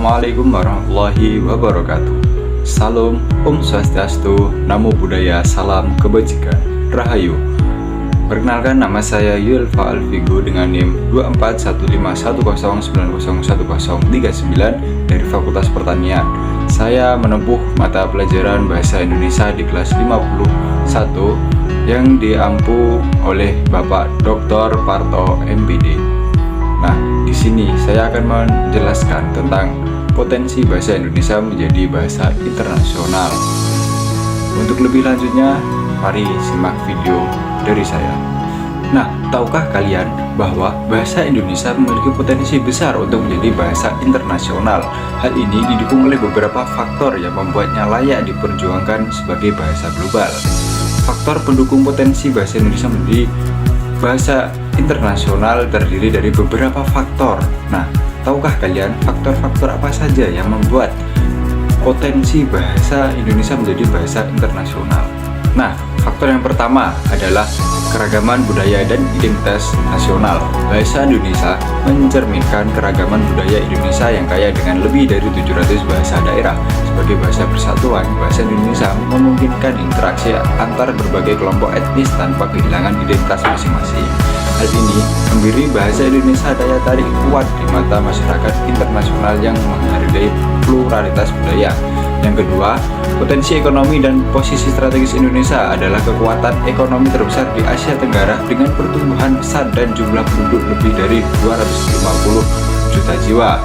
Assalamualaikum warahmatullahi wabarakatuh. Salam, Om Swastiastu, Namo Buddhaya, Salam Kebajikan, Rahayu. Perkenalkan, nama saya Yulfa Alfigo dengan NIM 241510901039 dari Fakultas Pertanian. Saya menempuh mata pelajaran Bahasa Indonesia di kelas 51 yang diampu oleh Bapak Dr. Parto MPD. Nah, di sini saya akan menjelaskan tentang potensi bahasa Indonesia menjadi bahasa internasional. Untuk lebih lanjutnya, mari simak video dari saya. Nah, tahukah kalian bahwa bahasa Indonesia memiliki potensi besar untuk menjadi bahasa internasional? Hal ini didukung oleh beberapa faktor yang membuatnya layak diperjuangkan sebagai bahasa global. Faktor pendukung potensi bahasa Indonesia menjadi bahasa internasional terdiri dari beberapa faktor. Nah, tahukah kalian faktor-faktor apa saja yang membuat potensi bahasa Indonesia menjadi bahasa internasional? Nah, faktor yang pertama adalah keragaman budaya dan identitas nasional. Bahasa Indonesia mencerminkan keragaman budaya Indonesia yang kaya dengan lebih dari 700 bahasa daerah. Sebagai bahasa persatuan, bahasa Indonesia memungkinkan interaksi antar berbagai kelompok etnis tanpa kehilangan identitas masing-masing. Hal ini memberi bahasa Indonesia daya tarik kuat di mata masyarakat internasional yang menghargai pluralitas budaya. Yang kedua, potensi ekonomi dan posisi strategis Indonesia adalah kekuatan ekonomi terbesar di Asia Tenggara dengan pertumbuhan pesat dan jumlah penduduk lebih dari 250 juta jiwa.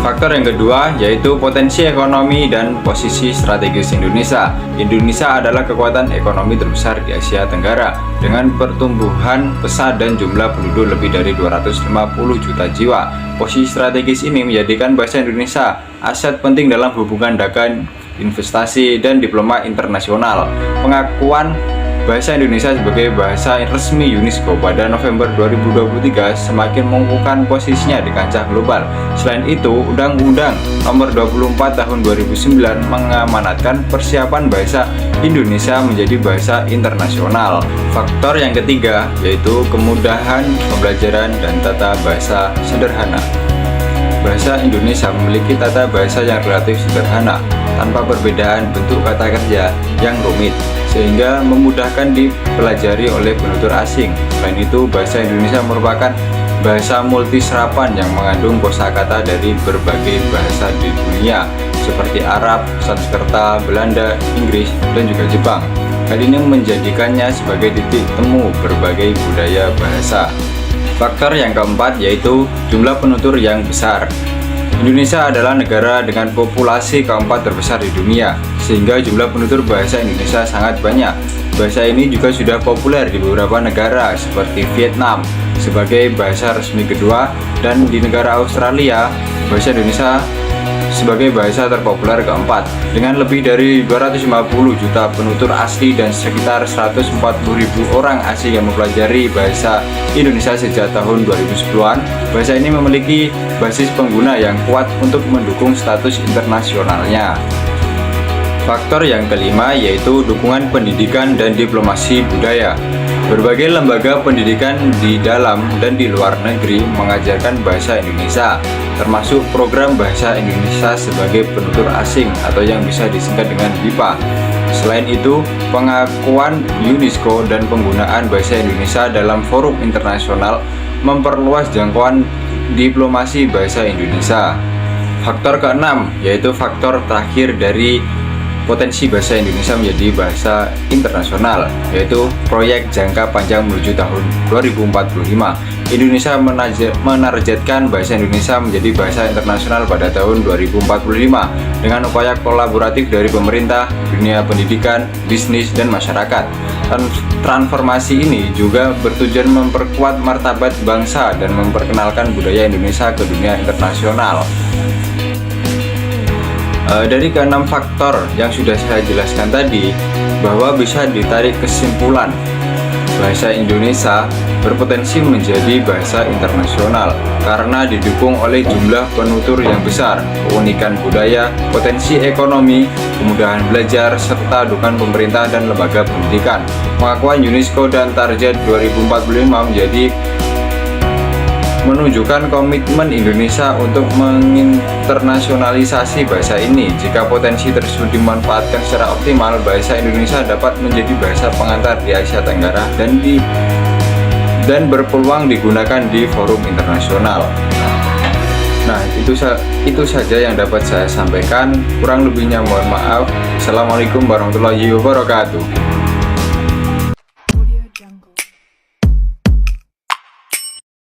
Faktor yang kedua yaitu potensi ekonomi dan posisi strategis Indonesia. Indonesia adalah kekuatan ekonomi terbesar di Asia Tenggara dengan pertumbuhan pesat dan jumlah penduduk lebih dari 250 juta jiwa. Posisi strategis ini menjadikan bahasa Indonesia aset penting dalam hubungan dagang, investasi, dan diploma internasional. Pengakuan bahasa Indonesia sebagai bahasa resmi UNESCO pada November 2023 semakin mengukuhkan posisinya di kancah global. Selain itu, Undang-Undang Nomor 24 Tahun 2009 mengamanatkan persiapan bahasa Indonesia menjadi bahasa internasional. Faktor yang ketiga yaitu kemudahan pembelajaran dan tata bahasa sederhana. Bahasa Indonesia memiliki tata bahasa yang relatif sederhana, tanpa perbedaan bentuk kata kerja yang rumit, sehingga memudahkan dipelajari oleh penutur asing. Selain itu, bahasa Indonesia merupakan bahasa multiserapan yang mengandung kosakata dari berbagai bahasa di dunia, seperti Arab, Sanskerta, Belanda, Inggris, dan juga Jepang. Hal ini menjadikannya sebagai titik temu berbagai budaya bahasa. Faktor yang keempat yaitu jumlah penutur yang besar. Indonesia adalah negara dengan populasi keempat terbesar di dunia, sehingga jumlah penutur bahasa Indonesia sangat banyak. Bahasa ini juga sudah populer di beberapa negara seperti Vietnam sebagai bahasa resmi kedua, dan di negara Australia bahasa Indonesia sebagai bahasa terpopuler keempat. Dengan lebih dari 250 juta penutur asli dan sekitar 140.000 orang asing yang mempelajari bahasa Indonesia sejak tahun 2010-an, bahasa ini memiliki basis pengguna yang kuat untuk mendukung status internasionalnya. Faktor yang kelima yaitu dukungan pendidikan dan diplomasi budaya. Berbagai lembaga pendidikan di dalam dan di luar negeri mengajarkan bahasa Indonesia, termasuk program bahasa Indonesia sebagai penutur asing atau yang bisa disingkat dengan BIPA. Selain itu, pengakuan UNESCO dan penggunaan bahasa Indonesia dalam forum internasional memperluas jangkauan diplomasi bahasa Indonesia. Faktor keenam yaitu faktor terakhir dari potensi bahasa Indonesia menjadi bahasa internasional, yaitu proyek jangka panjang menuju tahun 2045. Indonesia menargetkan bahasa Indonesia menjadi bahasa internasional pada tahun 2045 dengan upaya kolaboratif dari pemerintah, dunia pendidikan, bisnis, dan masyarakat. Transformasi ini juga bertujuan memperkuat martabat bangsa dan memperkenalkan budaya Indonesia ke dunia internasional. Dari keenam faktor yang sudah saya jelaskan tadi, bahwa bisa ditarik kesimpulan bahasa Indonesia berpotensi menjadi bahasa internasional karena didukung oleh jumlah penutur yang besar, keunikan budaya, potensi ekonomi, kemudahan belajar, serta dukungan pemerintah dan lembaga pendidikan. Pengakuan UNESCO dan target 2045 menjadi menunjukkan komitmen Indonesia untuk menginternasionalisasi bahasa ini. Jika potensi tersebut dimanfaatkan secara optimal, bahasa Indonesia dapat menjadi bahasa pengantar di Asia Tenggara dan berpeluang digunakan di forum internasional. Nah, itu saja yang dapat saya sampaikan. Kurang lebihnya mohon maaf. Assalamualaikum warahmatullahi wabarakatuh.